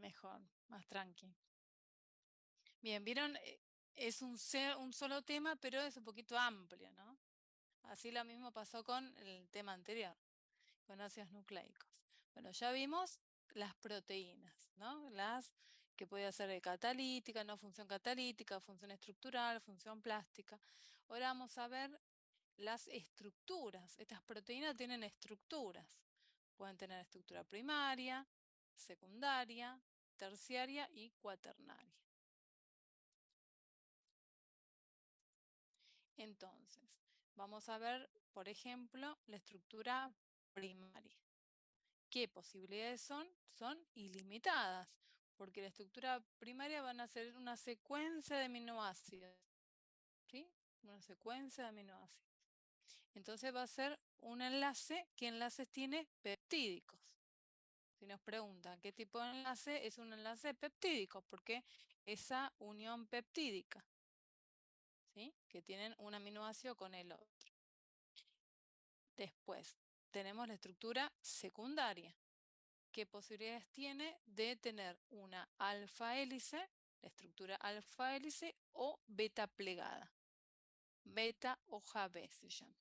Mejor, más tranqui. Bien, vieron, es un solo tema, pero es un poquito amplio, ¿no? Así lo mismo pasó con el tema anterior, con ácidos nucleicos. Bueno, ya vimos las proteínas, ¿no? Las que puede ser de catalítica, no función catalítica, función estructural, función plástica. Ahora vamos a ver las estructuras. Estas proteínas tienen estructuras. Pueden tener estructura primaria, secundaria, terciaria y cuaternaria. Entonces, vamos a ver, por ejemplo, la estructura primaria. ¿Qué posibilidades son? Son ilimitadas, porque la estructura primaria van a ser una secuencia de aminoácidos, ¿sí? Una secuencia de aminoácidos. Entonces va a ser un enlace. ¿Qué enlaces tiene? Peptídicos. Si nos preguntan qué tipo de enlace, es un enlace peptídico, porque esa unión peptídica, ¿sí? Que tienen un aminoácido con el otro. Después tenemos la estructura secundaria. ¿Qué posibilidades tiene de tener una alfa hélice, la estructura alfa hélice o beta plegada? Beta hoja B se llama.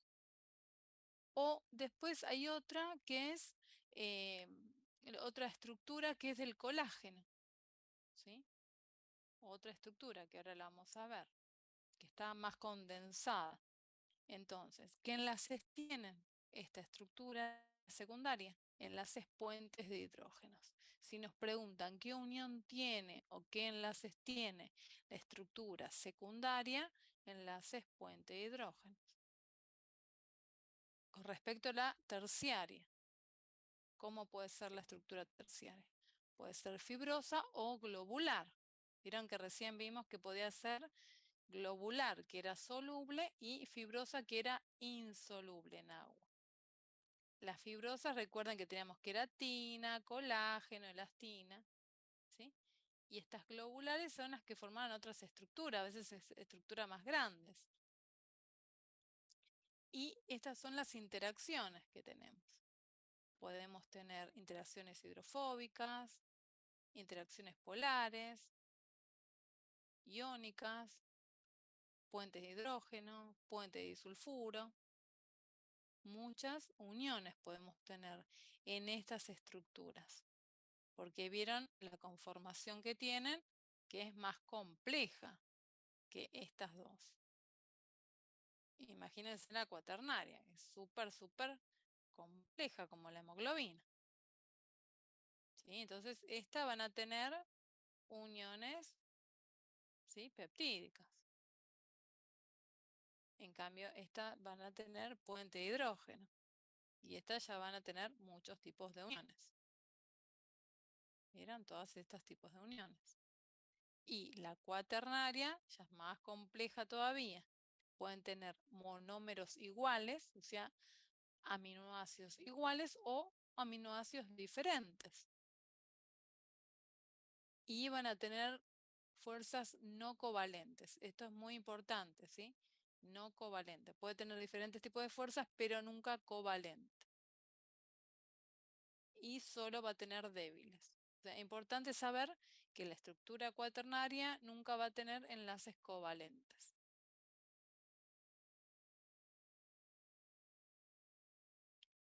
O después hay otra que es otra estructura que es del colágeno, ¿sí? Otra estructura que ahora la vamos a ver, que está más condensada. Entonces, ¿qué enlaces tienen esta estructura secundaria? Enlaces puentes de hidrógenos. Si nos preguntan qué unión tiene o qué enlaces tiene la estructura secundaria, enlaces puente de hidrógenos. Con respecto a la terciaria, ¿cómo puede ser la estructura terciaria? Puede ser fibrosa o globular. Vieron que recién vimos que podía ser globular, que era soluble, y fibrosa, que era insoluble en agua. Las fibrosas, recuerden que teníamos queratina, colágeno, elastina, ¿sí? Y estas globulares son las que formaban otras estructuras, a veces estructuras más grandes. Y estas son las interacciones que tenemos. Podemos tener interacciones hidrofóbicas, interacciones polares, iónicas, puentes de hidrógeno, puentes de disulfuro. Muchas uniones podemos tener en estas estructuras, porque vieron la conformación que tienen, que es más compleja que estas dos. Imagínense la cuaternaria, es súper compleja como la hemoglobina. ¿Sí? Entonces, estas van a tener uniones, ¿sí? Peptídicas. En cambio, estas van a tener puente de hidrógeno. Y estas ya van a tener muchos tipos de uniones. ¿Vieron? Todos estos tipos de uniones. Y la cuaternaria ya es más compleja todavía. Pueden tener monómeros iguales, o sea, aminoácidos iguales o aminoácidos diferentes. Y van a tener fuerzas no covalentes. Esto es muy importante, ¿sí? No covalente. Puede tener diferentes tipos de fuerzas, pero nunca covalente. Y solo va a tener débiles. O sea, es importante saber que la estructura cuaternaria nunca va a tener enlaces covalentes.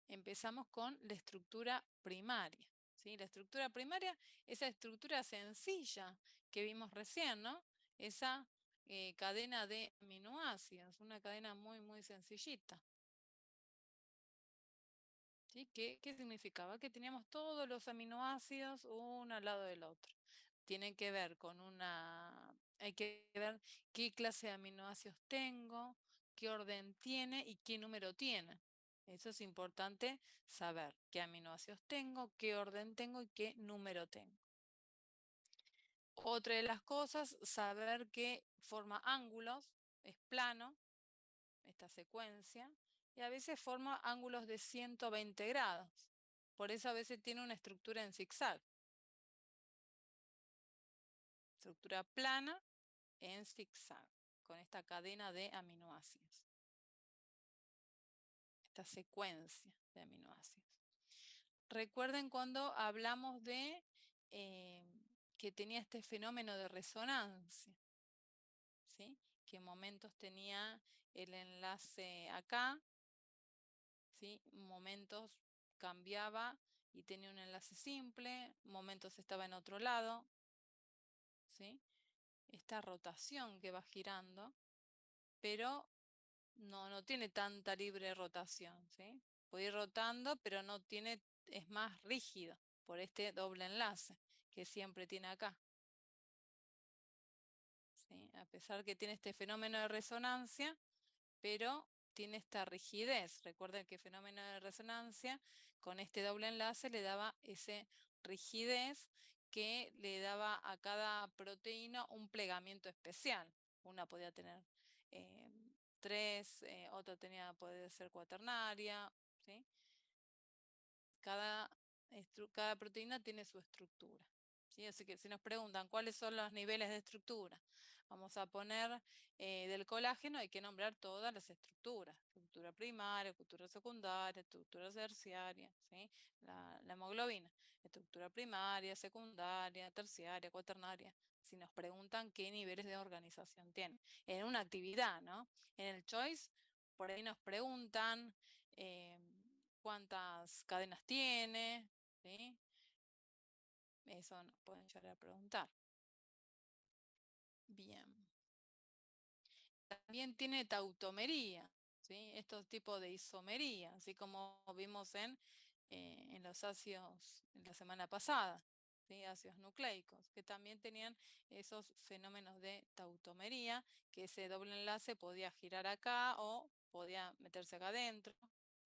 Empezamos con la estructura primaria, ¿sí? La estructura primaria, esa estructura sencilla que vimos recién, ¿no? Esa cadena de aminoácidos, una cadena muy sencillita. ¿Sí? ¿Qué significaba? Que teníamos todos los aminoácidos uno al lado del otro. Tienen que ver con hay que ver qué clase de aminoácidos tengo, qué orden tiene y qué número tiene. Eso es importante saber qué aminoácidos tengo, qué orden tengo y qué número tengo. Otra de las cosas, saber que forma ángulos, es plano, esta secuencia, y a veces forma ángulos de 120 grados. Por eso a veces tiene una estructura en zigzag. Estructura plana en zigzag, con esta cadena de aminoácidos. Esta secuencia de aminoácidos. Recuerden cuando hablamos de que tenía este fenómeno de resonancia, ¿sí? ¿Qué momentos tenía el enlace acá? ¿Sí? Momentos cambiaba y tenía un enlace simple, momentos estaba en otro lado, ¿sí? Esta rotación que va girando, pero no tiene tanta libre rotación, ¿sí? Puede ir rotando, pero no tiene, es más rígido por este doble enlace que siempre tiene acá, ¿sí? A pesar que tiene este fenómeno de resonancia, pero tiene esta rigidez. Recuerden que el fenómeno de resonancia con este doble enlace le daba esa rigidez que le daba a cada proteína un plegamiento especial. Una podía tener eh, 3, otra podía ser cuaternaria, ¿sí? Cada proteína tiene su estructura. ¿Sí? Así que si nos preguntan cuáles son los niveles de estructura, vamos a poner del colágeno, hay que nombrar todas las estructuras. Estructura primaria, estructura secundaria, estructura terciaria, ¿sí? La hemoglobina, estructura primaria, secundaria, terciaria, cuaternaria. Si nos preguntan qué niveles de organización tienen. En una actividad, ¿no? En el choice, por ahí nos preguntan cuántas cadenas tiene, ¿sí? Eso nos pueden llegar a preguntar. Bien. También tiene tautomería, ¿sí? Estos tipos de isomería, así como vimos en los ácidos en la semana pasada, ¿sí? Ácidos nucleicos, que también tenían esos fenómenos de tautomería, que ese doble enlace podía girar acá o podía meterse acá adentro,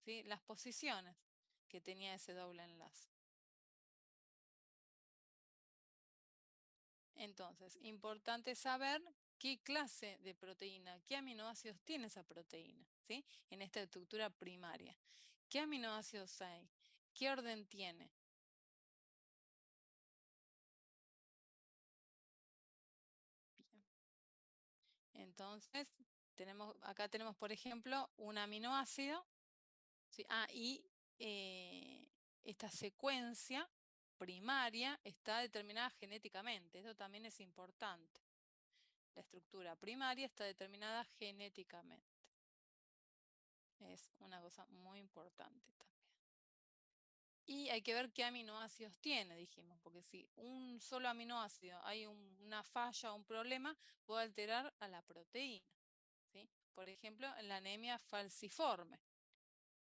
¿sí? Las posiciones que tenía ese doble enlace. Entonces, importante saber qué clase de proteína, qué aminoácidos tiene esa proteína, ¿sí? En esta estructura primaria. ¿Qué aminoácidos hay? ¿Qué orden tiene? Bien. Entonces, acá tenemos, por ejemplo, un aminoácido, ¿sí? Y eh, esta secuencia primaria está determinada genéticamente. Esto también es importante. La estructura primaria está determinada genéticamente. Es una cosa muy importante también. Y hay que ver qué aminoácidos tiene, dijimos, porque si un solo aminoácido hay una falla o un problema, puede alterar a la proteína, ¿sí? Por ejemplo, en la anemia falciforme.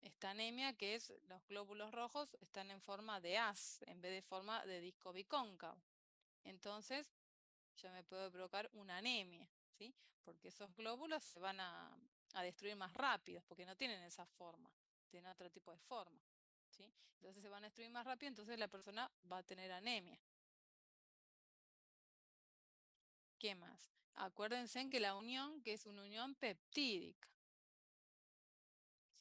Esta anemia que es los glóbulos rojos están en forma de haz en vez de forma de disco bicóncavo. Entonces, ya me puede provocar una anemia, ¿sí? Porque esos glóbulos se van a destruir más rápido, porque no tienen esa forma, tienen otro tipo de forma, ¿sí? Entonces se van a destruir más rápido, entonces la persona va a tener anemia. ¿Qué más? Acuérdense en que la unión, que es una unión peptídica,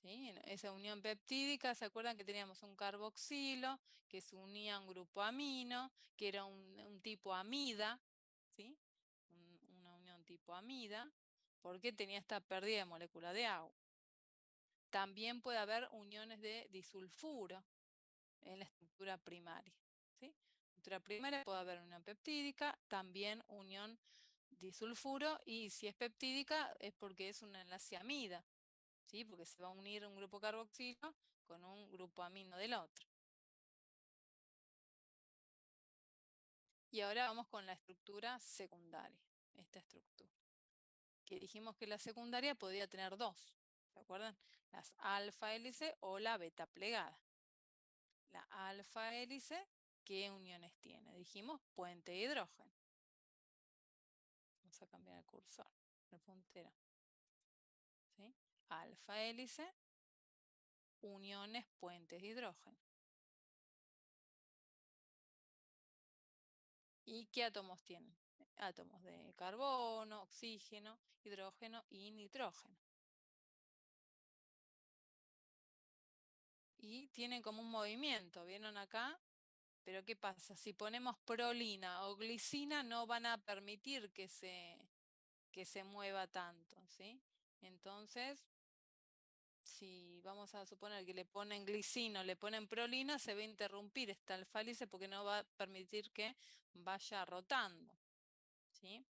¿sí? Esa unión peptídica, ¿se acuerdan que teníamos un carboxilo que se unía a un grupo amino, que era un tipo amida, ¿sí? Una unión tipo amida, porque tenía esta pérdida de molécula de agua. También puede haber uniones de disulfuro en la estructura primaria, ¿sí? Estructura primaria puede haber unión peptídica, también unión disulfuro, y si es peptídica es porque es un enlace amida, ¿sí? Porque se va a unir un grupo carboxilo con un grupo amino del otro. Y ahora vamos con la estructura secundaria, esta estructura, que dijimos que la secundaria podía tener dos, ¿se acuerdan? Las alfa hélice o la beta plegada. La alfa hélice, ¿qué uniones tiene? Dijimos puente de hidrógeno. Vamos a cambiar el cursor, el puntero. ¿Sí? Alfa hélice, uniones puentes de hidrógeno. ¿Y qué átomos tienen? Átomos de carbono, oxígeno, hidrógeno y nitrógeno. Y tienen como un movimiento, ¿vieron acá? Pero ¿qué pasa? Si ponemos prolina o glicina no van a permitir que se mueva tanto, ¿sí? Entonces si vamos a suponer que le ponen glicina o le ponen prolina, se va a interrumpir esta alfa hélice porque no va a permitir que vaya rotando, ¿sí?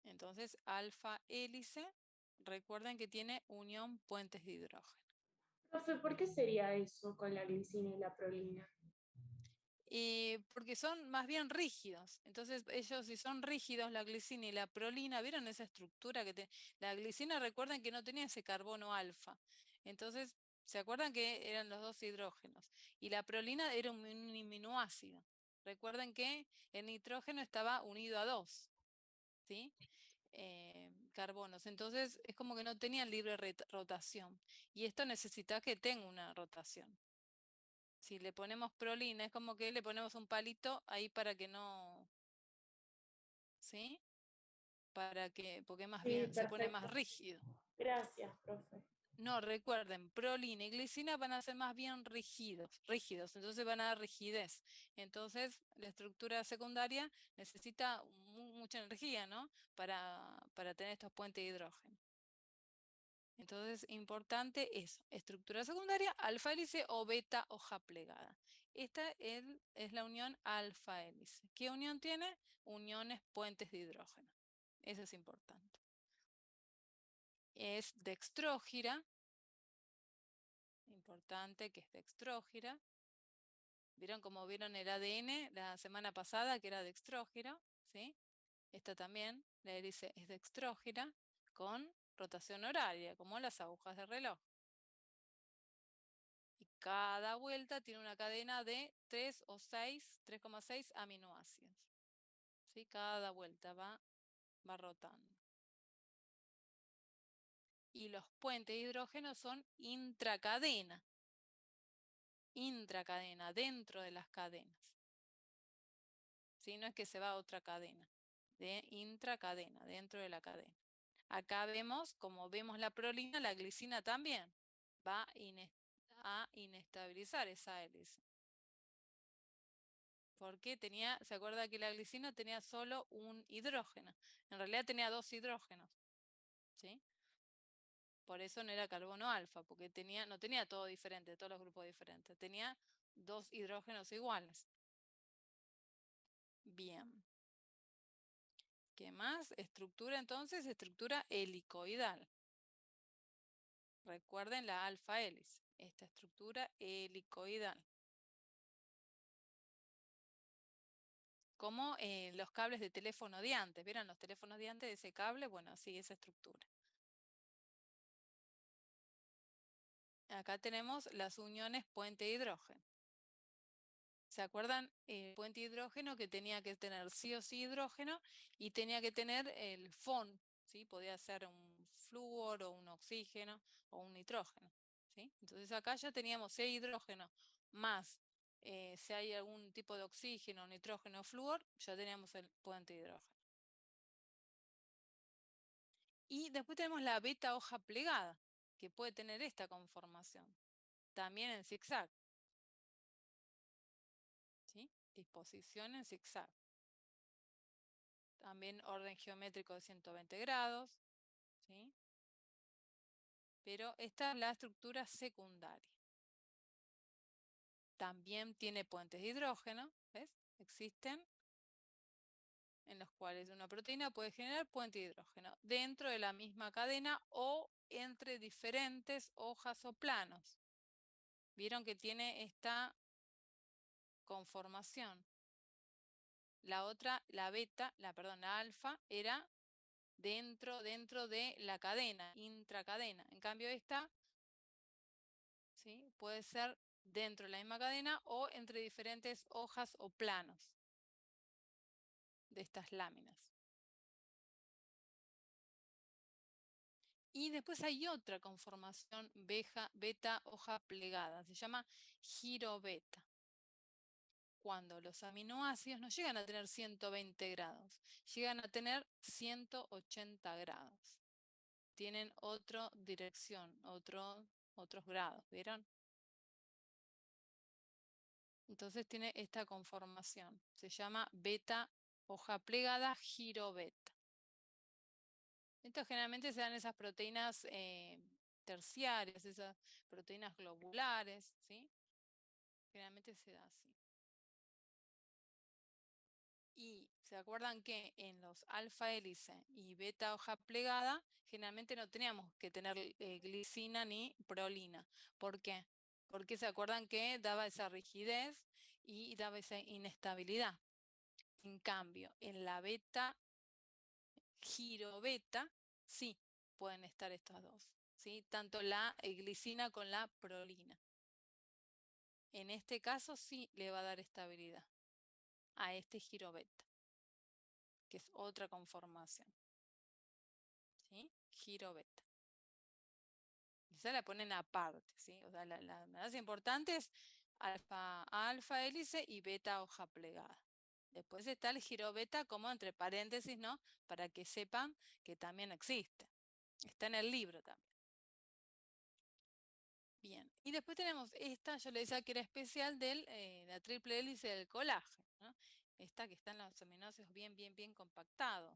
Entonces, alfa hélice, recuerden que tiene unión puentes de hidrógeno. Profe, ¿por qué sería eso con la glicina y la prolina? Porque son más bien rígidos. Entonces, ellos si son rígidos, la glicina y la prolina, ¿vieron esa estructura que la glicina, recuerden que no tenía ese carbono alfa. Entonces, ¿se acuerdan que eran los dos hidrógenos? Y la prolina era un aminoácido. Recuerden que el nitrógeno estaba unido a dos, ¿sí? Carbonos. Entonces, es como que no tenían libre rotación. Y esto necesita que tenga una rotación. Si le ponemos prolina, es como que le ponemos un palito ahí para que no, ¿sí? Porque más Sí, bien se pone más perfecto. rígido. Gracias, profe. No, recuerden, prolina y glicina van a ser más bien rígidos, entonces van a dar rigidez. Entonces, la estructura secundaria necesita mucha energía, ¿no? Para tener estos puentes de hidrógeno. Entonces, importante eso, estructura secundaria, alfa hélice o beta hoja plegada. Esta es la unión alfa hélice. ¿Qué unión tiene? Uniones puentes de hidrógeno. Eso es importante. Es dextrógira, importante que es dextrógira. ¿Vieron cómo vieron el ADN la semana pasada que era dextrógira? ¿Sí? Esta también, la hélice es dextrógira con rotación horaria, como las agujas de reloj. Y cada vuelta tiene una cadena de 3 o 6, 3,6 aminoácidos. ¿Sí? Cada vuelta va rotando. Y los puentes de hidrógeno son intracadena. Intracadena, dentro de las cadenas. ¿Sí? No es que se va a otra cadena. De intracadena, dentro de la cadena. Acá vemos, como vemos la prolina, la glicina también va a inestabilizar esa hélice. Porque se acuerda que la glicina tenía solo un hidrógeno. En realidad tenía dos hidrógenos, ¿sí? Por eso no era carbono alfa, porque no tenía todo diferente, todos los grupos diferentes. Tenía dos hidrógenos iguales. Bien. ¿Qué más? Estructura entonces, estructura helicoidal. Recuerden la alfa hélice, esta estructura helicoidal. Como los cables de teléfono de antes. ¿Vieron los teléfonos de antes de ese cable? Bueno, así esa estructura. Acá tenemos las uniones puente hidrógeno. ¿Se acuerdan? El puente hidrógeno que tenía que tener sí o sí hidrógeno y tenía que tener el FON, ¿sí? Podía ser un flúor o un oxígeno o un nitrógeno, ¿sí? Entonces acá ya teníamos si hay hidrógeno más si hay algún tipo de oxígeno, nitrógeno o flúor, ya teníamos el puente hidrógeno. Y después tenemos la beta hoja plegada, que puede tener esta conformación, también en zigzag, ¿sí? Disposición en zigzag. También orden geométrico de 120 grados, ¿sí? Pero esta es la estructura secundaria. También tiene puentes de hidrógeno, ¿ves? Existen en los cuales una proteína puede generar puente de hidrógeno dentro de la misma cadena o entre diferentes hojas o planos. Vieron que tiene esta conformación. La otra, la alfa, era dentro de la cadena, intracadena. En cambio, esta, ¿sí? Puede ser dentro de la misma cadena o entre diferentes hojas o planos de estas láminas. Y después hay otra conformación beta hoja plegada, se llama girobeta. Cuando los aminoácidos no llegan a tener 120 grados, llegan a tener 180 grados. Tienen otra dirección, otros grados, ¿vieron? Entonces tiene esta conformación, se llama beta hoja plegada girobeta. Esto generalmente se dan esas proteínas terciarias, esas proteínas globulares, ¿sí? Generalmente se da así. Y se acuerdan que en los alfa hélice y beta hoja plegada, generalmente no teníamos que tener glicina ni prolina. ¿Por qué? Porque se acuerdan que daba esa rigidez y daba esa inestabilidad. En cambio, en la beta, girobeta, sí pueden estar estos dos, ¿sí? Tanto la glicina con la prolina. En este caso sí le va a dar estabilidad a este girobeta, que es otra conformación, ¿sí? Girobeta. Esa la ponen aparte, ¿sí? O sea, la más importante es alfa hélice y beta hoja plegada. Después está el girobeta como entre paréntesis, ¿no? Para que sepan que también existe. Está en el libro también. Bien, y después tenemos esta, yo le decía que era especial de la triple hélice del colágeno, ¿no? Esta que están los aminoácidos bien compactados.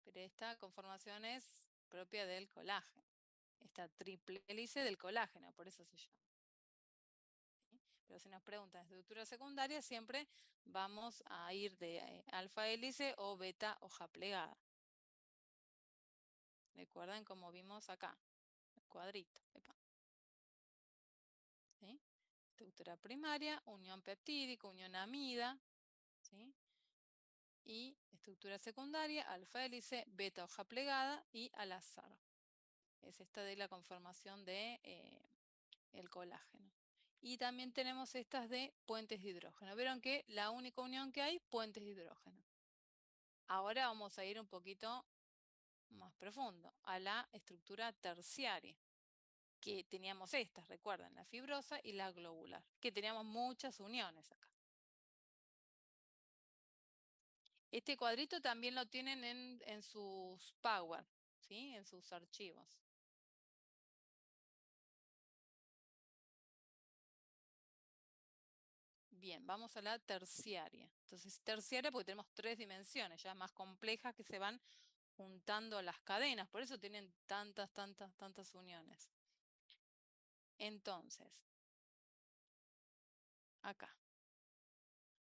Pero esta conformación es propia del colágeno. Esta triple hélice del colágeno, por eso se llama. ¿Sí? Pero si nos preguntan estructura secundaria, siempre vamos a ir de alfa hélice o beta hoja plegada. Recuerden como vimos acá, el cuadrito. ¿Sí? Estructura primaria, unión peptídica, unión amida, ¿sí? Y estructura secundaria, alfa hélice, beta hoja plegada y al azar. Es esta de la conformación de el colágeno. Y también tenemos estas de puentes de hidrógeno. Vieron que la única unión que hay, puentes de hidrógeno. Ahora vamos a ir un poquito más profundo, a la estructura terciaria, que teníamos estas, recuerden, la fibrosa y la globular, que teníamos muchas uniones acá. Este cuadrito también lo tienen en sus Power, ¿sí? En sus archivos. Bien, vamos a la terciaria. Entonces, terciaria porque tenemos 3 dimensiones, ya más complejas que se van juntando las cadenas, por eso tienen tantas uniones. Entonces, acá,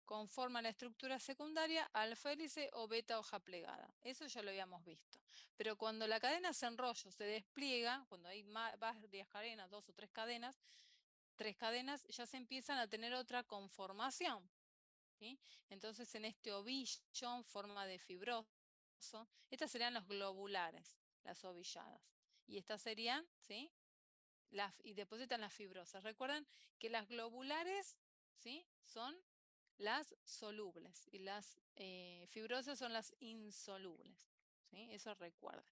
conforman la estructura secundaria alfa hélice o beta hoja plegada. Eso ya lo habíamos visto. Pero cuando la cadena se enrolla, se despliega, cuando hay varias cadenas, 2 o 3 cadenas, 3 cadenas, ya se empiezan a tener otra conformación. ¿Sí? Entonces, en este ovillo en forma de fibroso, estas serían los globulares, las ovilladas. Y estas serían, ¿sí? Y después están las fibrosas. Recuerden que las globulares, ¿sí? Son las solubles y las fibrosas son las insolubles. ¿Sí? Eso recuerden.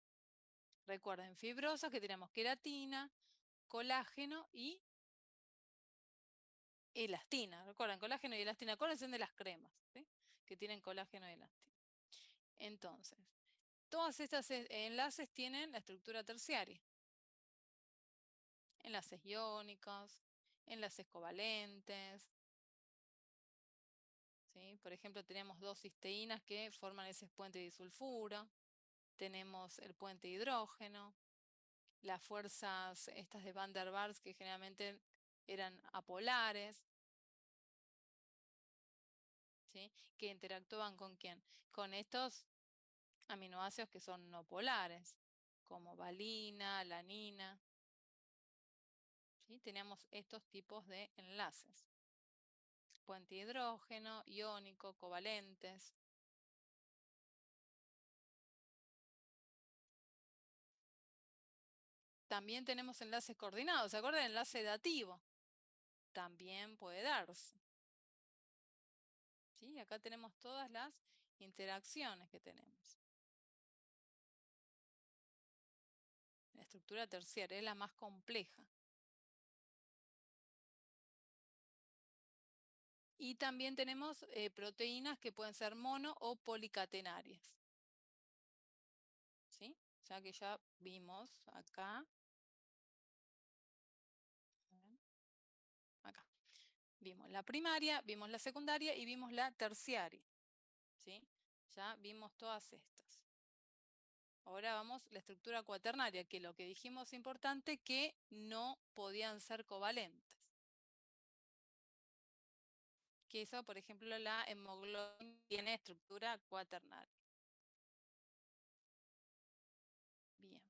Recuerden, fibrosas que tenemos queratina, colágeno y elastina. Recuerden, colágeno y elastina. Acuérdense de las cremas, ¿sí? Que tienen colágeno y elastina. Entonces, todas estas enlaces tienen la estructura terciaria. Enlaces iónicos, enlaces covalentes, ¿sí? Por ejemplo, tenemos 2 cisteínas que forman ese puente disulfuro. Tenemos el puente hidrógeno, las fuerzas estas de Van der Waals que generalmente eran apolares, ¿sí? Que interactúan con quién? Con estos aminoácidos que son no polares, como valina, alanina. ¿Sí? Tenemos estos tipos de enlaces. Puente hidrógeno, iónico, covalentes. También tenemos enlaces coordinados. ¿Se acuerdan del enlace dativo? También puede darse. ¿Sí? Acá tenemos todas las interacciones que tenemos. La estructura terciaria es la más compleja. Y también tenemos proteínas que pueden ser mono o policatenarias. ¿Sí? O sea que ya vimos acá. Acá. Vimos la primaria, vimos la secundaria y vimos la terciaria. ¿Sí? Ya vimos todas estas. Ahora vamos a la estructura cuaternaria, que lo que dijimos importante, que no podían ser covalentes. Que eso, por ejemplo, la hemoglobina tiene estructura cuaternaria. Bien.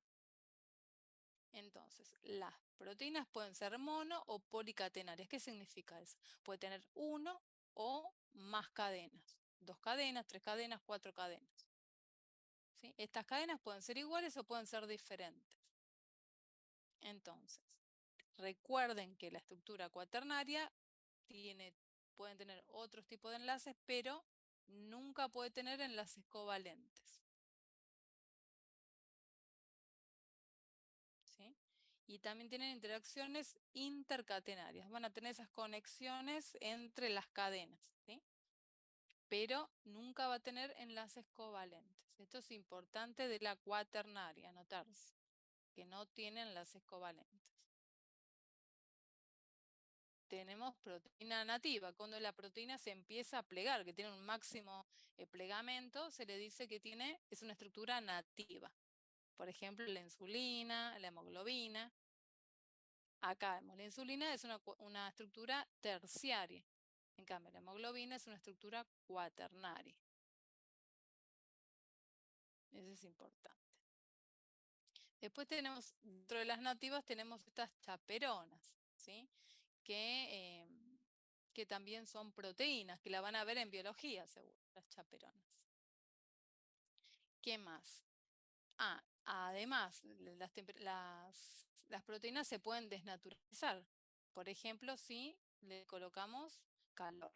Entonces, las proteínas pueden ser mono o policatenarias. ¿Qué significa eso? Puede tener uno o más cadenas. 2 cadenas, 3 cadenas, 4 cadenas. ¿Sí? Estas cadenas pueden ser iguales o pueden ser diferentes. Entonces, recuerden que la estructura cuaternaria pueden tener otros tipos de enlaces, pero nunca puede tener enlaces covalentes. ¿Sí? Y también tienen interacciones intercatenarias. Van a tener esas conexiones entre las cadenas, ¿sí? Pero nunca va a tener enlaces covalentes. Esto es importante de la cuaternaria, anotarse, que no tiene enlaces covalentes. Tenemos proteína nativa. Cuando la proteína se empieza a plegar, que tiene un máximo plegamento, se le dice que es una estructura nativa. Por ejemplo, la insulina, la hemoglobina. Acá vemos, la insulina es una estructura terciaria. En cambio, la hemoglobina es una estructura cuaternaria. Eso es importante. Después tenemos, dentro de las nativas, tenemos estas chaperonas, ¿sí? Que, que también son proteínas, que la van a ver en biología, seguro, las chaperonas. ¿Qué más? Además, las proteínas se pueden desnaturalizar. Por ejemplo, si le colocamos calor.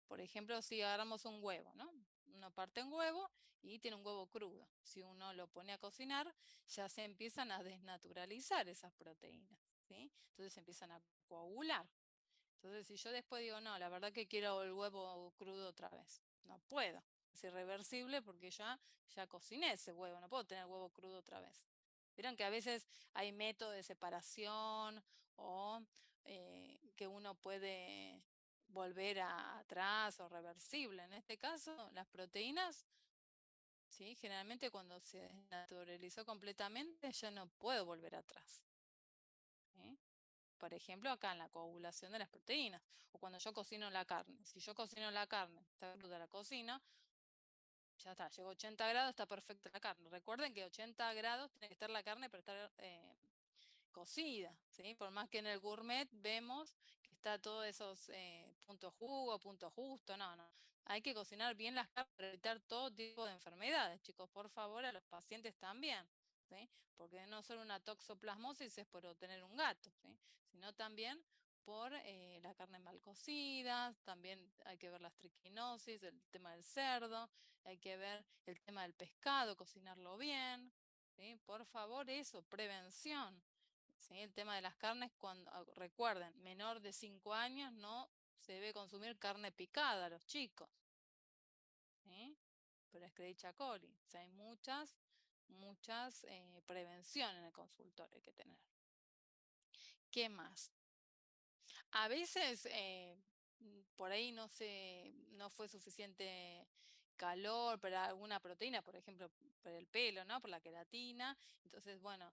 Por ejemplo, si agarramos un huevo, ¿no? Uno parte un huevo y tiene un huevo crudo. Si uno lo pone a cocinar, ya se empiezan a desnaturalizar esas proteínas, ¿sí? Entonces se empiezan a coagular. Entonces, si yo después digo, no, la verdad que quiero el huevo crudo otra vez, no puedo. Es irreversible porque ya cociné ese huevo, no puedo tener huevo crudo otra vez. Vieron que a veces hay métodos de separación o que uno puede volver atrás o reversible. En este caso, las proteínas, ¿sí? Generalmente cuando se desnaturalizó completamente ya no puedo volver atrás. ¿Sí? Por ejemplo, acá en la coagulación de las proteínas, o cuando yo cocino la carne. Si yo cocino la carne, está cruda la cocina, ya está, llegó a 80 grados, está perfecta la carne. Recuerden que 80 grados tiene que estar la carne para estar cocida, ¿sí? Por más que en el gourmet vemos que está todos esos puntos jugo, puntos justo, no. Hay que cocinar bien las carnes para evitar todo tipo de enfermedades, chicos, por favor, a los pacientes también, ¿sí? Porque no solo una toxoplasmosis es por tener un gato, ¿sí? Sino también por la carne mal cocida, también hay que ver las triquinosis, el tema del cerdo, hay que ver el tema del pescado, cocinarlo bien, ¿sí? Por favor, eso, prevención. ¿Sí? El tema de las carnes, recuerden, menor de 5 años no se debe consumir carne picada a los chicos, ¿sí? Por Escherichia coli. O sea, hay muchas prevenciones en el consultorio hay que tener. ¿Qué más? A veces por ahí no fue suficiente calor para alguna proteína, por ejemplo, para el pelo, ¿no? Por la queratina. Entonces, bueno,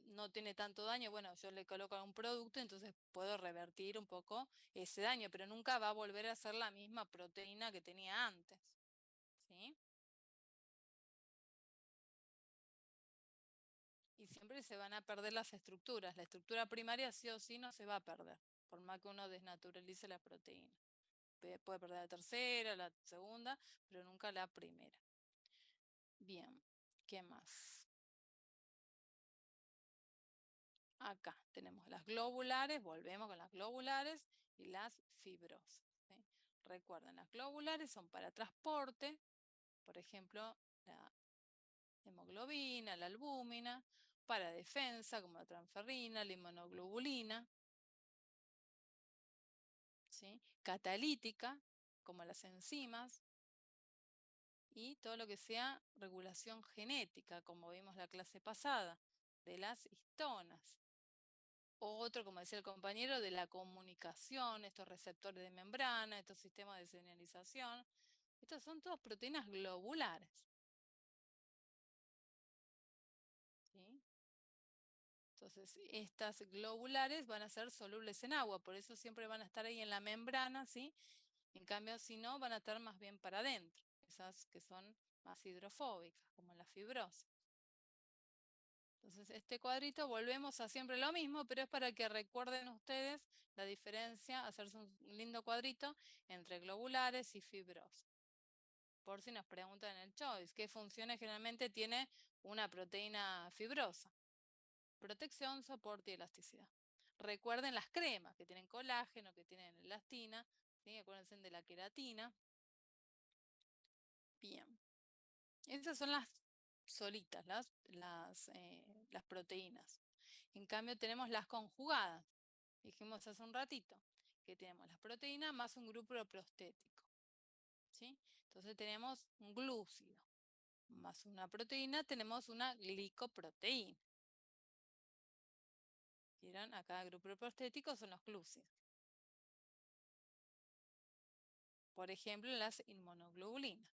no tiene tanto daño. Bueno, yo le coloco algún producto, entonces puedo revertir un poco ese daño, pero nunca va a volver a ser la misma proteína que tenía antes. ¿Sí? Y siempre se van a perder las estructuras. La estructura primaria sí o sí no se va a perder, por más que uno desnaturalice la proteína. Puede perder la tercera, la segunda, pero nunca la primera. Bien, ¿qué más? Acá tenemos las globulares, volvemos con las globulares y las fibrosas, ¿sí? Recuerden, las globulares son para transporte, por ejemplo, la hemoglobina, la albúmina, para defensa, como la transferrina, la inmunoglobulina, ¿sí? Catalítica, como las enzimas, y todo lo que sea regulación genética, como vimos la clase pasada, de las histonas. Otro, como decía el compañero, de la comunicación, estos receptores de membrana, estos sistemas de señalización. Estas son todas proteínas globulares. Entonces, estas globulares van a ser solubles en agua, por eso siempre van a estar ahí en la membrana, ¿sí? En cambio, si no, van a estar más bien para adentro, esas que son más hidrofóbicas, como la fibrosa. Entonces, este cuadrito volvemos a siempre lo mismo, pero es para que recuerden ustedes la diferencia, hacerse un lindo cuadrito entre globulares y fibrosas. Por si nos preguntan en el choice, ¿qué funciones generalmente tiene una proteína fibrosa? Protección, soporte y elasticidad. Recuerden las cremas que tienen colágeno, que tienen elastina, ¿sí? Acuérdense de la queratina. Bien, esas son las solitas, las proteínas. En cambio tenemos las conjugadas. Dijimos hace un ratito que tenemos las proteínas más un grupo prostético. ¿Sí? Entonces tenemos un glúcido más una proteína, tenemos una glicoproteína. ¿Vieron? Acá el grupo prostético son los glúcidos. Por ejemplo, las inmunoglobulinas.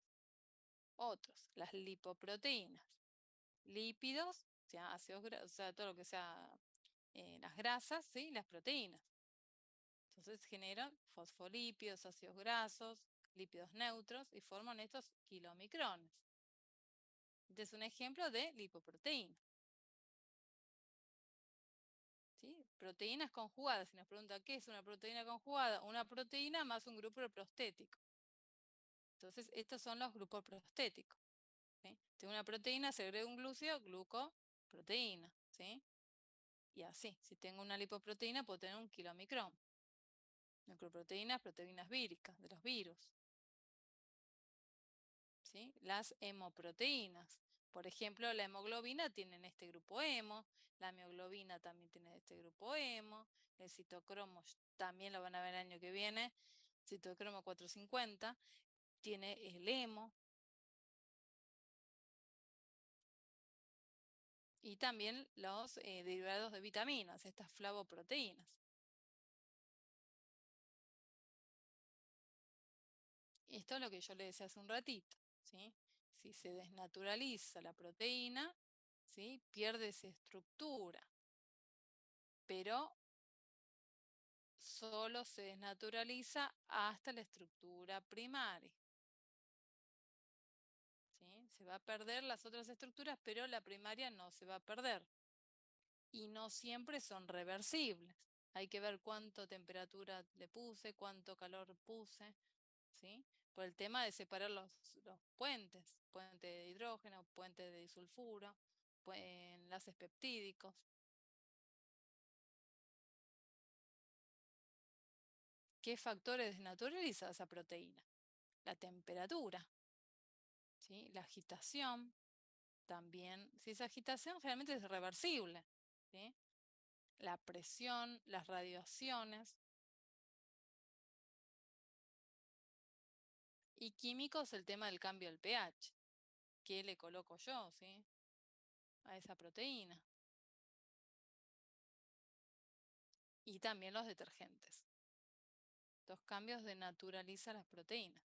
Otros, las lipoproteínas. Lípidos, o sea, ácidos grasos, o sea, todo lo que sea las grasas, ¿sí? Las proteínas. Entonces generan fosfolípidos, ácidos grasos, lípidos neutros y forman estos kilomicrones. Este es un ejemplo de lipoproteína. ¿Sí? Proteínas conjugadas. Si nos pregunta qué es una proteína conjugada, una proteína más un grupo prostético. Entonces, estos son los grupos prostéticos. ¿Sí? Tengo una proteína, se agrega un glúcido, glucoproteína. ¿Sí? Y así, si tengo una lipoproteína, puedo tener un kilomicrón. Nucleoproteínas, proteínas víricas, de los virus. ¿Sí? Las hemoproteínas. Por ejemplo, la hemoglobina tiene en este grupo hemo, la mioglobina también tiene este grupo hemo, el citocromo también lo van a ver el año que viene, citocromo 450, tiene el hemo y también los derivados de vitaminas, estas flavoproteínas. Esto es lo que yo le decía hace un ratito, ¿sí? Si se desnaturaliza la proteína, ¿sí? Pierde esa estructura, pero solo se desnaturaliza hasta la estructura primaria. ¿Sí? Se va a perder las otras estructuras, pero la primaria no se va a perder. Y no siempre son reversibles. Hay que ver cuánto temperatura le puse, cuánto calor puse, ¿sí? Por el tema de separar los puentes, puente de hidrógeno, puente de disulfuro, enlaces peptídicos. ¿Qué factores desnaturaliza esa proteína? La temperatura, ¿sí? La agitación, también, si esa agitación generalmente es reversible, ¿sí? La presión, las radiaciones y químicos, el tema del cambio del pH. ¿Qué le coloco yo, ¿sí? A esa proteína? Y también los detergentes. Los cambios denaturalizan las proteínas.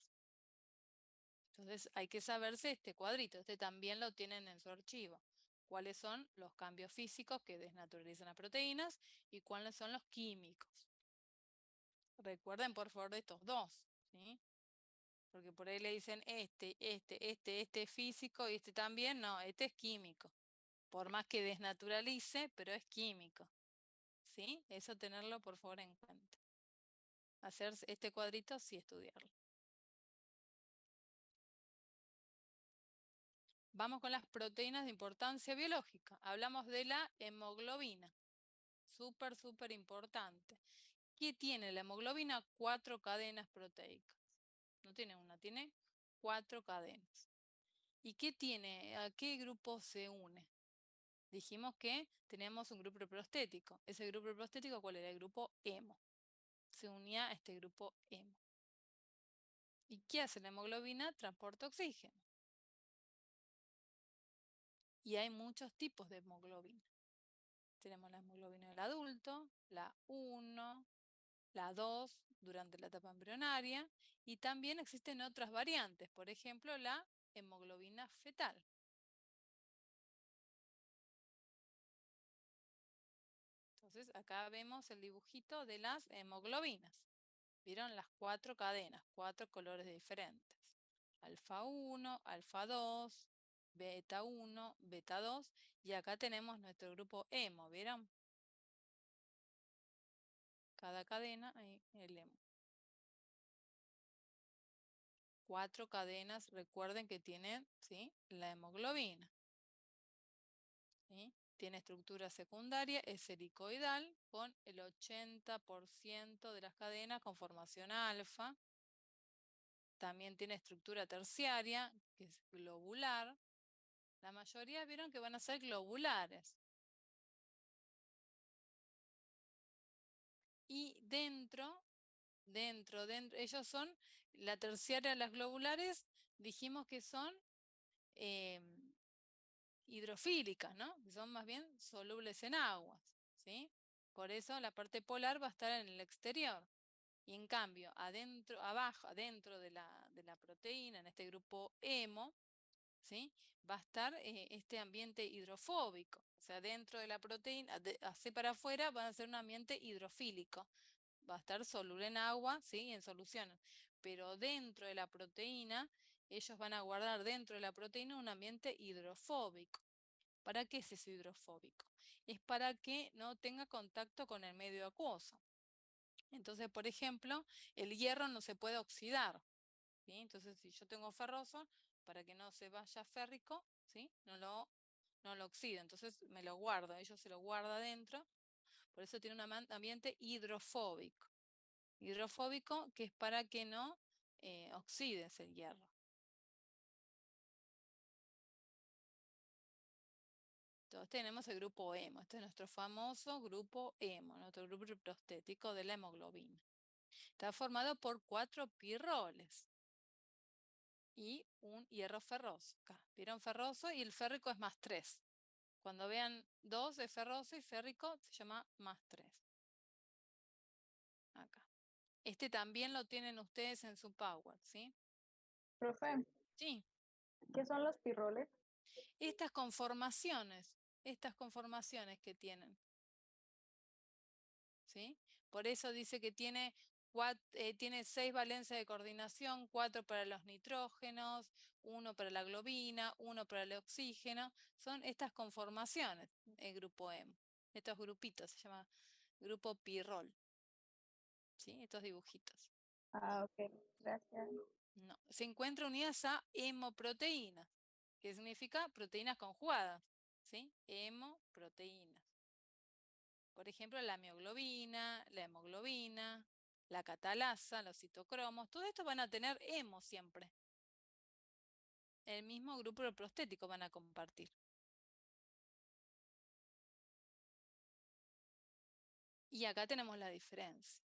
Entonces hay que saberse este cuadrito, este también lo tienen en su archivo. ¿Cuáles son los cambios físicos que desnaturalizan las proteínas y cuáles son los químicos? Recuerden por favor de estos dos, ¿sí? Porque por ahí le dicen este es físico y este también, no, este es químico. Por más que desnaturalice, pero es químico, ¿sí? Eso tenerlo por favor en cuenta. Hacer este cuadrito sí estudiarlo. Vamos con las proteínas de importancia biológica. Hablamos de la hemoglobina. Súper importante. ¿Qué tiene la hemoglobina? 4 cadenas proteicas. No tiene una, tiene 4 cadenas. ¿Y qué tiene? ¿A qué grupo se une? Dijimos que tenemos un grupo prostético. Ese grupo prostético, ¿cuál era? El grupo hemo. Se unía a este grupo hemo. ¿Y qué hace la hemoglobina? Transporta oxígeno. Y hay muchos tipos de hemoglobina. Tenemos la hemoglobina del adulto, la 1, la 2 durante la etapa embrionaria y también existen otras variantes, por ejemplo la hemoglobina fetal. Entonces acá vemos el dibujito de las hemoglobinas. ¿Vieron las 4 cadenas, 4 colores diferentes? Alfa 1, alfa 2, beta 1, beta 2 y acá tenemos nuestro grupo hemo, ¿vieron? Cada cadena, ahí el hemo. 4 cadenas, recuerden que tienen, ¿sí?, la hemoglobina. ¿Sí? Tiene estructura secundaria, es helicoidal, con el 80% de las cadenas con formación alfa. También tiene estructura terciaria, que es globular. La mayoría vieron que van a ser globulares. Y dentro, ellos son, la terciaria, las globulares, dijimos que son hidrofílicas, ¿no? Que son más bien solubles en aguas, ¿sí? Por eso la parte polar va a estar en el exterior. Y en cambio, adentro, abajo, adentro de la proteína, en este grupo hemo, ¿sí?, va a estar este ambiente hidrofóbico. O sea, dentro de la proteína, así para afuera, va a ser un ambiente hidrofílico. Va a estar soluble en agua, ¿sí?, en soluciones. Pero dentro de la proteína, ellos van a guardar dentro de la proteína un ambiente hidrofóbico. ¿Para qué es eso hidrofóbico? Es para que no tenga contacto con el medio acuoso. Entonces, por ejemplo, el hierro no se puede oxidar, ¿sí? Entonces, si yo tengo ferroso, para que no se vaya férrico, ¿sí?, no lo oxido. Entonces me lo guardo, ellos se lo guarda adentro. Por eso tiene un ambiente hidrofóbico. Hidrofóbico, que es para que no oxides el hierro. Entonces tenemos el grupo hemo. Este es nuestro famoso grupo hemo, nuestro grupo prostético de la hemoglobina. Está formado por 4 pirroles y un hierro ferroso. Acá, ¿vieron ferroso? Y el férrico es +3. Cuando vean 2 de ferroso y férrico, se llama +3. Acá. Este también lo tienen ustedes en su Power, ¿sí? Profe, Sí. ¿qué son los pirroles? Estas conformaciones que tienen, ¿sí? Por eso dice que tiene 6 valencias de coordinación, 4 para los nitrógenos, 1 para la globina, 1 para el oxígeno. Son estas conformaciones, el grupo hemo. Estos grupitos se llama grupo pirrol, ¿sí? Estos dibujitos. Ah, ok, gracias. No. Se encuentra unidas a hemoproteínas, que significa proteínas conjugadas, ¿sí? Hemoproteínas. Por ejemplo, la mioglobina, la hemoglobina, la catalasa, los citocromos, todo esto van a tener hemo siempre. El mismo grupo prostético van a compartir. Y acá tenemos la diferencia,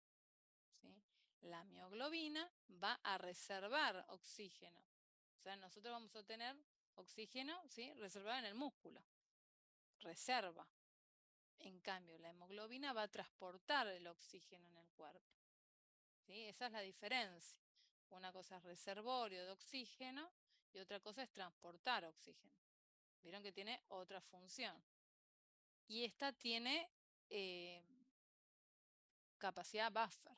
¿sí? La mioglobina va a reservar oxígeno. O sea, nosotros vamos a tener oxígeno, ¿sí?, reservado en el músculo. Reserva. En cambio, la hemoglobina va a transportar el oxígeno en el cuerpo, ¿sí? Esa es la diferencia. Una cosa es reservorio de oxígeno y otra cosa es transportar oxígeno. Vieron que tiene otra función. Y esta tiene capacidad buffer.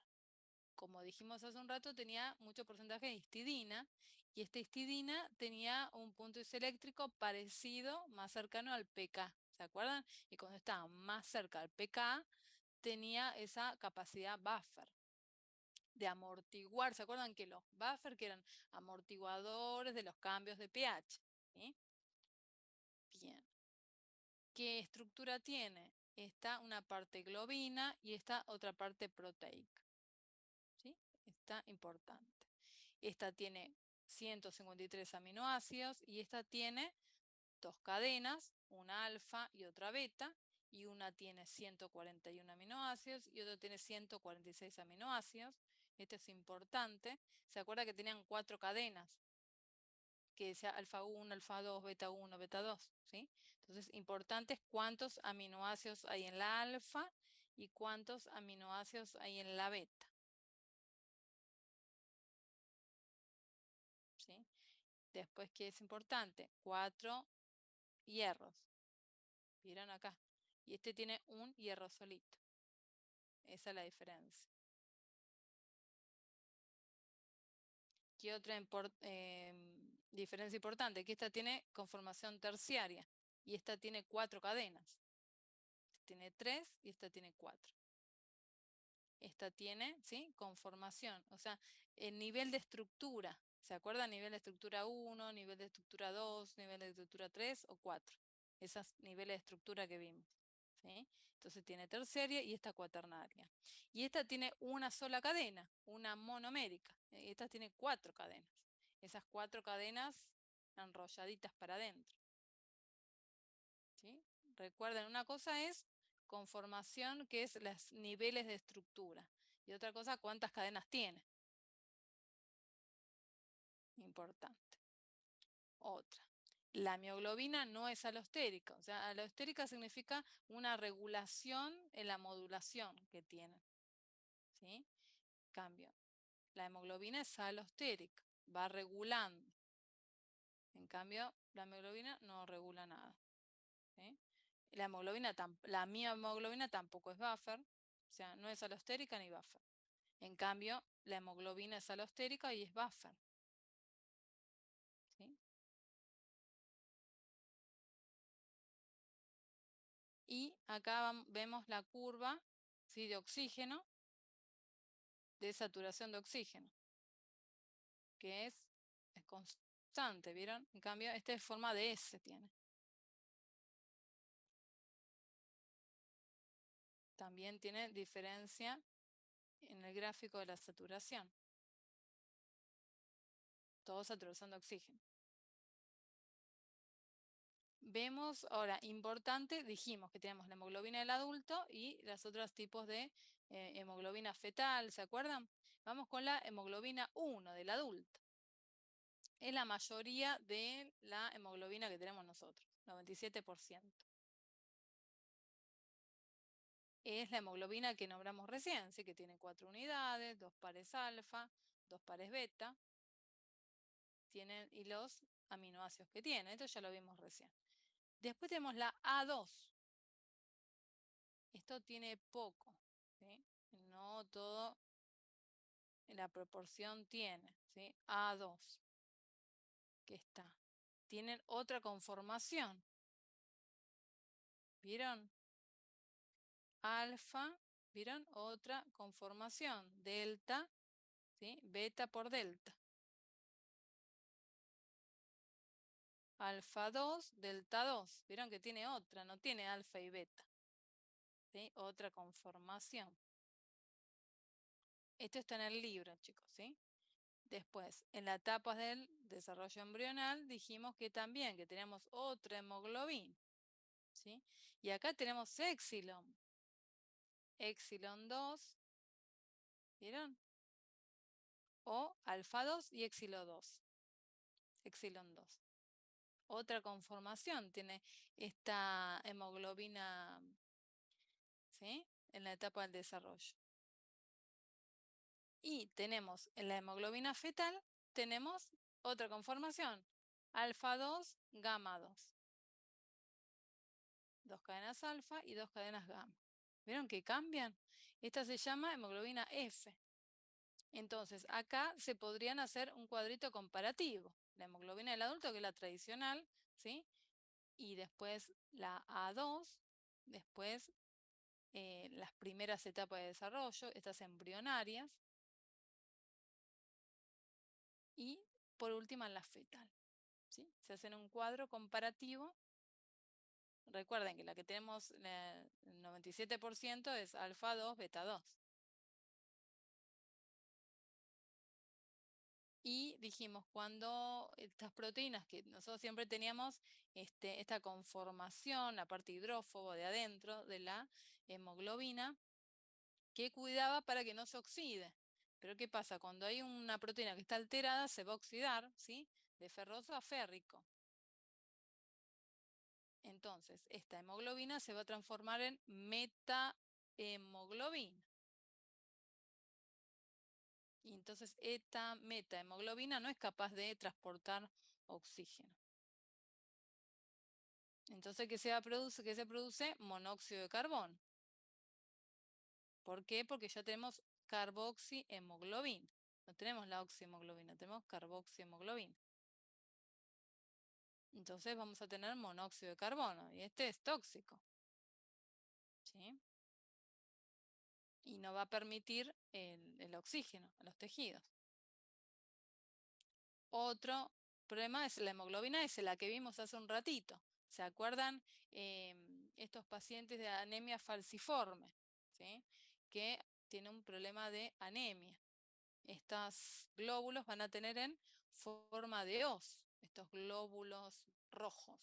Como dijimos hace un rato, tenía mucho porcentaje de histidina y esta histidina tenía un punto isoeléctrico parecido, más cercano al pK. ¿Se acuerdan? Y cuando estaba más cerca al pK, tenía esa capacidad buffer de amortiguar. ¿Se acuerdan que los buffer que eran amortiguadores de los cambios de pH? ¿Sí? Bien. ¿Qué estructura tiene? Está una parte globina y esta otra parte proteica. ¿Sí? Está importante. Esta tiene 153 aminoácidos y esta tiene 2 cadenas, una alfa y otra beta, y una tiene 141 aminoácidos y otra tiene 146 aminoácidos. Esto es importante. ¿Se acuerda que tenían 4 cadenas? Que sea alfa 1, alfa 2, beta 1, beta 2, ¿sí? Entonces, importante es cuántos aminoácidos hay en la alfa y cuántos aminoácidos hay en la beta, ¿sí? Después, ¿qué es importante? 4 hierros. ¿Vieron acá? Y este tiene un hierro solito. Esa es la diferencia. ¿Qué otra diferencia importante? Que esta tiene conformación terciaria y esta tiene 4 cadenas. Tiene 3 y esta tiene 4. Esta tiene, ¿sí? Conformación, o sea, el nivel de estructura. ¿Se acuerdan? Nivel de estructura 1, nivel de estructura 2, nivel de estructura 3 o 4. Esos niveles de estructura que vimos. ¿Sí? Entonces tiene terciaria y esta cuaternaria. Y esta tiene una sola cadena, una monomérica. Y esta tiene 4 cadenas. Esas 4 cadenas enrolladitas para adentro. ¿Sí? Recuerden, una cosa es conformación, que es los niveles de estructura. Y otra cosa, cuántas cadenas tiene. Importante. Otra. La mioglobina no es alostérica. O sea, alostérica significa una regulación en la modulación que tienen. ¿Sí? Cambio. La hemoglobina es alostérica. Va regulando. En cambio, la mioglobina no regula nada. ¿Sí? La miohemoglobina tampoco es buffer. O sea, no es alostérica ni buffer. En cambio, la hemoglobina es alostérica y es buffer. ¿Sí? Y acá vemos la curva, ¿sí? De oxígeno, de saturación de oxígeno, que es constante, ¿vieron? En cambio, este es forma de S tiene. También tiene diferencia en el gráfico de la saturación. Todo saturación de oxígeno. Vemos ahora, importante, dijimos que tenemos la hemoglobina del adulto y los otros tipos de hemoglobina fetal, ¿se acuerdan? Vamos con la hemoglobina 1 del adulto. Es la mayoría de la hemoglobina que tenemos nosotros, 97%. Es la hemoglobina que nombramos recién, ¿sí? Que tiene 4 unidades, 2 pares alfa, 2 pares beta, y los aminoácidos que tiene. Esto ya lo vimos recién. Después tenemos la A2. Esto tiene poco, ¿sí? No todo en la proporción tiene, ¿sí? A2, que está. Tienen otra conformación. ¿Vieron? Alfa, ¿vieron? Otra conformación. Delta, ¿sí? Beta por delta. Alfa 2, delta 2. ¿Vieron que tiene otra? No tiene alfa y beta. ¿Sí? Otra conformación. Esto está en el libro, chicos, ¿sí? Después, en la etapa del desarrollo embrional, dijimos que también, que tenemos otra hemoglobina, ¿sí? Y acá tenemos Epsilon. Epsilon 2, ¿vieron? O alfa 2 y Epsilon 2. Epsilon 2. Otra conformación tiene esta hemoglobina, ¿sí? En la etapa del desarrollo. Y tenemos en la hemoglobina fetal, tenemos otra conformación, alfa 2, gamma 2. 2 cadenas alfa y 2 cadenas gamma. ¿Vieron que cambian? Esta se llama hemoglobina F. Entonces, acá se podrían hacer un cuadrito comparativo. La hemoglobina del adulto, que es la tradicional, ¿sí? Y después la A2, después las primeras etapas de desarrollo, estas embrionarias, y por última la fetal. ¿Sí? Se hacen un cuadro comparativo. Recuerden que la que tenemos el 97% es alfa 2, beta 2. Y dijimos, cuando estas proteínas que nosotros siempre teníamos esta conformación, la parte hidrófobo de adentro de la hemoglobina, que cuidaba para que no se oxide. Pero ¿qué pasa? Cuando hay una proteína que está alterada, se va a oxidar, ¿sí? De ferroso a férrico. Entonces, esta hemoglobina se va a transformar en metahemoglobina. Y entonces esta metahemoglobina no es capaz de transportar oxígeno. Entonces, ¿qué se produce? Monóxido de carbono. ¿Por qué? Porque ya tenemos carboxihemoglobina. No tenemos la oxihemoglobina, tenemos carboxihemoglobina. Entonces vamos a tener monóxido de carbono y este es tóxico, ¿sí? Y no va a permitir el oxígeno a los tejidos. Otro problema es la hemoglobina S, la que vimos hace un ratito. ¿Se acuerdan estos pacientes de anemia falciforme? ¿Sí? Que tienen un problema de anemia. Estos glóbulos van a tener en forma de hoz, estos glóbulos rojos.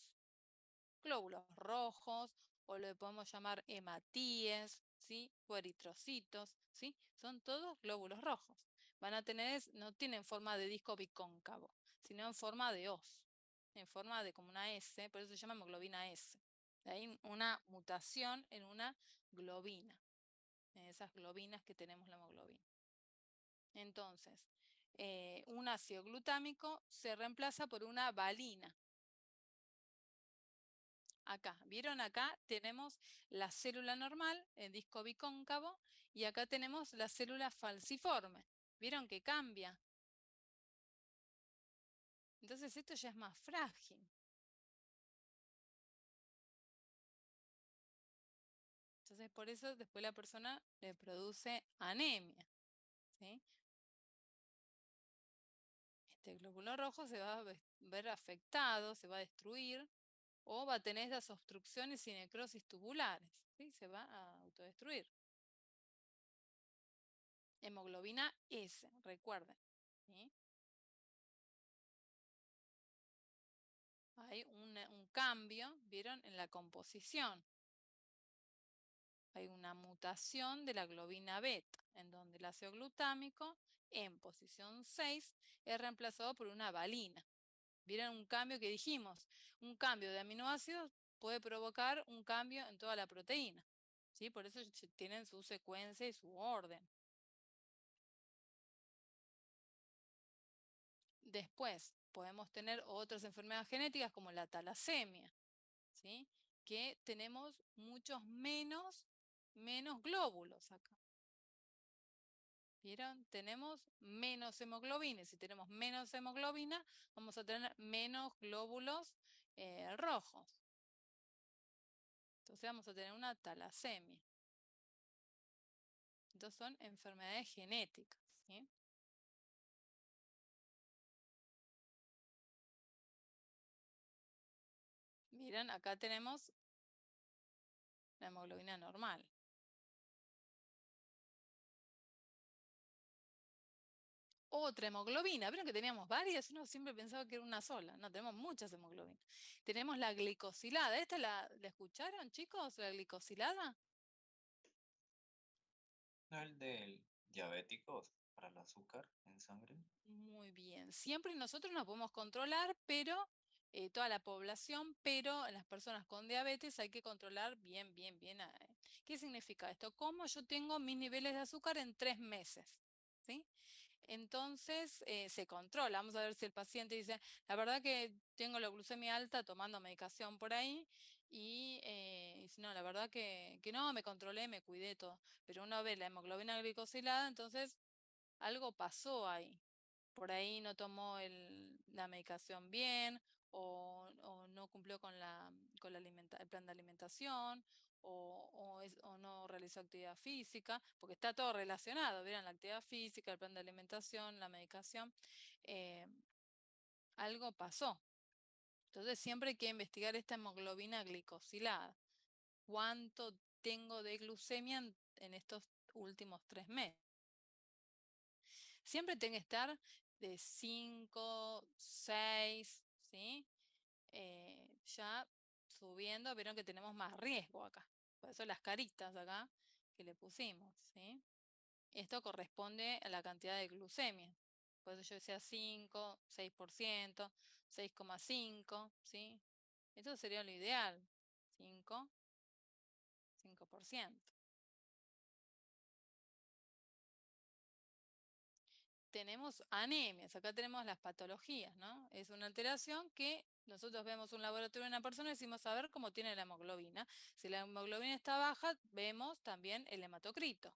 Glóbulos rojos, o le podemos llamar hematíes, ¿sí? O eritrocitos, ¿sí? Son todos glóbulos rojos. Van a tener, no tienen forma de disco bicóncavo, sino en forma de hoz, en forma de como una S, por eso se llama hemoglobina S. Hay una mutación en una globina, en esas globinas que tenemos la hemoglobina. Entonces, un ácido glutámico se reemplaza por una valina. Acá, ¿vieron? Acá tenemos la célula normal, el disco bicóncavo, y acá tenemos la célula falciforme. ¿Vieron que cambia? Entonces esto ya es más frágil. Entonces por eso después la persona le produce anemia, ¿sí? Este glóbulo rojo se va a ver afectado, se va a destruir, o va a tener esas obstrucciones y necrosis tubulares, ¿sí? Se va a autodestruir. Hemoglobina S, recuerden, ¿sí? Hay un cambio, ¿vieron? En la composición. Hay una mutación de la globina beta, en donde el ácido glutámico en posición 6 es reemplazado por una valina. ¿Vieron un cambio que dijimos? Un cambio de aminoácidos puede provocar un cambio en toda la proteína, ¿sí? Por eso tienen su secuencia y su orden. Después podemos tener otras enfermedades genéticas como la talasemia, ¿sí? Que tenemos muchos menos glóbulos acá. ¿Vieron? Tenemos menos hemoglobina. Y si tenemos menos hemoglobina, vamos a tener menos glóbulos rojos. Entonces vamos a tener una talasemia. Entonces son enfermedades genéticas, ¿sí? Miren, acá tenemos la hemoglobina normal. Otra hemoglobina, ¿vieron que teníamos varias? Uno siempre pensaba que era una sola. No, tenemos muchas hemoglobinas. Tenemos la glicosilada. ¿Esta la escucharon, chicos? ¿La glicosilada? ¿No el del diabéticos para el azúcar en sangre? Muy bien. Siempre nosotros nos podemos controlar, pero toda la población, pero en las personas con diabetes hay que controlar bien, bien, bien. ¿Qué significa esto? ¿Cómo yo tengo mis niveles de azúcar en 3 meses? ¿Sí? Entonces se controla. Vamos a ver si el paciente dice, la verdad que tengo la glucemia alta tomando medicación por ahí y dice, no, la verdad que no, me controlé, me cuidé todo. Pero uno ve la hemoglobina glicosilada, entonces algo pasó ahí. Por ahí no tomó la medicación bien o no cumplió con el plan de alimentación o no realizó actividad física, porque está todo relacionado, ¿vieron? La actividad física, el plan de alimentación, la medicación. eh, Algo pasó. Entonces siempre hay que investigar esta hemoglobina glicosilada. ¿Cuánto tengo de glucemia en estos últimos 3 meses? Siempre tiene que estar de 5, 6, ¿sí? Ya subiendo, vieron que tenemos más riesgo acá. Por eso las caritas acá que le pusimos, ¿sí? Esto corresponde a la cantidad de glucemia. Por eso yo decía 5, 6%, 6,5, ¿sí? Esto sería lo ideal, 5, 5%. Tenemos anemias, acá tenemos las patologías, ¿no? Es una alteración que nosotros vemos un laboratorio de una persona y decimos a ver cómo tiene la hemoglobina. Si la hemoglobina está baja, vemos también el hematocrito,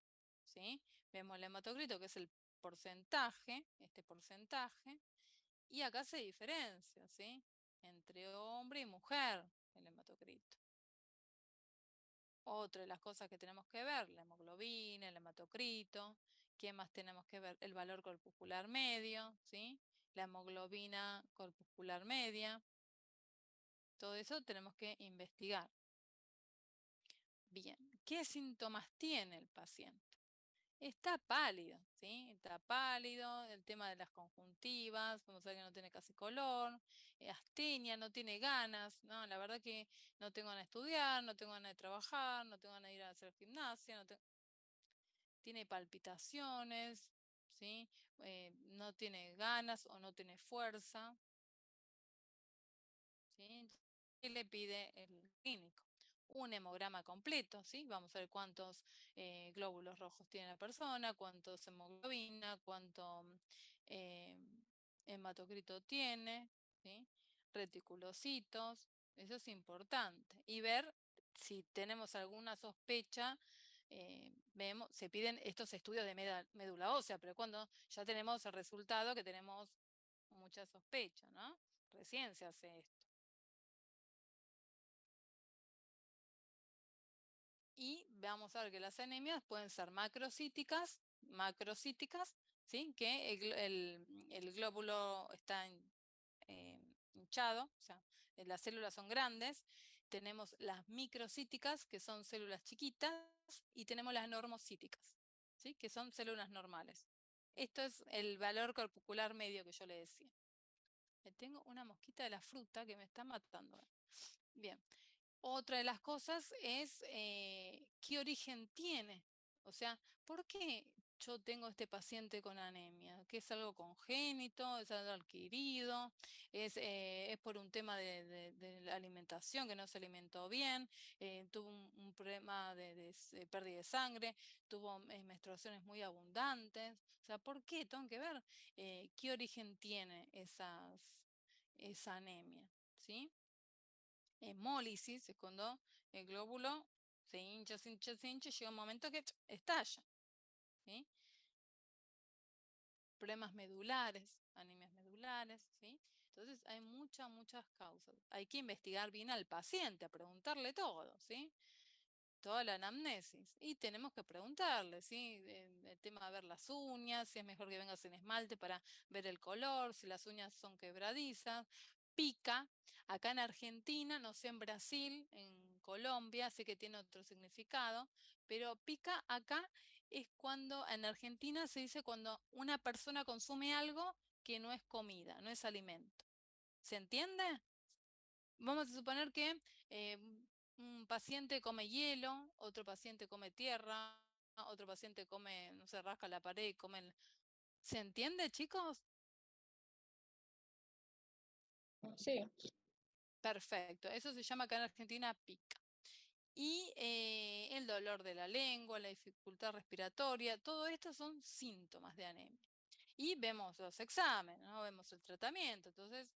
¿sí? Vemos el hematocrito, que es el porcentaje, este porcentaje, y acá se diferencia, ¿sí? Entre hombre y mujer el hematocrito. Otra de las cosas que tenemos que ver, la hemoglobina, el hematocrito. ¿Qué más tenemos que ver? El valor corpuscular medio, ¿sí? La hemoglobina corpuscular media. Todo eso tenemos que investigar. Bien, ¿qué síntomas tiene el paciente? Está pálido, ¿sí? Está pálido, el tema de las conjuntivas, vamos a ver que no tiene casi color, astenia, no tiene ganas, ¿no? La verdad que no tengo ganas de estudiar, no tengo ganas de trabajar, no tengo ganas de ir a hacer gimnasia, tiene palpitaciones, ¿sí? No tiene ganas o no tiene fuerza, ¿sí? ¿Qué le pide el clínico? Un hemograma completo, ¿sí? Vamos a ver cuántos glóbulos rojos tiene la persona, cuántos hemoglobina, cuánto eh, hematocrito tiene, ¿sí? Reticulocitos, eso es importante. Y ver si tenemos alguna sospecha, vemos, se piden estos estudios de médula ósea, pero cuando ya tenemos el resultado que tenemos mucha sospecha, ¿no? Recién se hace esto. Y vamos a ver que las anemias pueden ser macrocíticas, ¿sí? Que el glóbulo está hinchado, o sea, las células son grandes. Tenemos las microcíticas, que son células chiquitas, y tenemos las normocíticas, ¿sí? Que son células normales. Esto es el valor corpuscular medio que yo le decía. Tengo una mosquita de la fruta que me está matando. Bien. Otra de las cosas es qué origen tiene. O sea, ¿por qué yo tengo este paciente con anemia? ¿Que es algo congénito? ¿Es algo adquirido? ¿Es por un tema de la alimentación, que no se alimentó bien? ¿Tuvo un problema de pérdida de sangre? ¿Tuvo menstruaciones muy abundantes? O sea, ¿por qué? Tengo que ver qué origen tiene esa anemia, ¿sí? Hemólisis es cuando el glóbulo se hincha, se hincha, se hincha y llega un momento que estalla, ¿sí? Problemas medulares, anemias medulares, ¿sí? Entonces hay muchas causas. Hay que investigar bien al paciente, a preguntarle todo, ¿sí? Toda la anamnesis. Y tenemos que preguntarle, ¿sí? El tema de ver las uñas, si es mejor que venga sin esmalte para ver el color, si las uñas son quebradizas. Pica, acá en Argentina, no sé en Brasil, en Colombia, sé que tiene otro significado, pero pica acá es cuando, en Argentina se dice cuando una persona consume algo que no es comida, no es alimento. ¿Se entiende? Vamos a suponer que un paciente come hielo, otro paciente come tierra, otro paciente come, no sé, rasca la pared y come. ¿Se entiende, chicos? Sí. Perfecto. Eso se llama acá en Argentina pica. Y el dolor de la lengua, la dificultad respiratoria, todo esto son síntomas de anemia. Y vemos los exámenes, ¿no? Vemos el tratamiento. Entonces,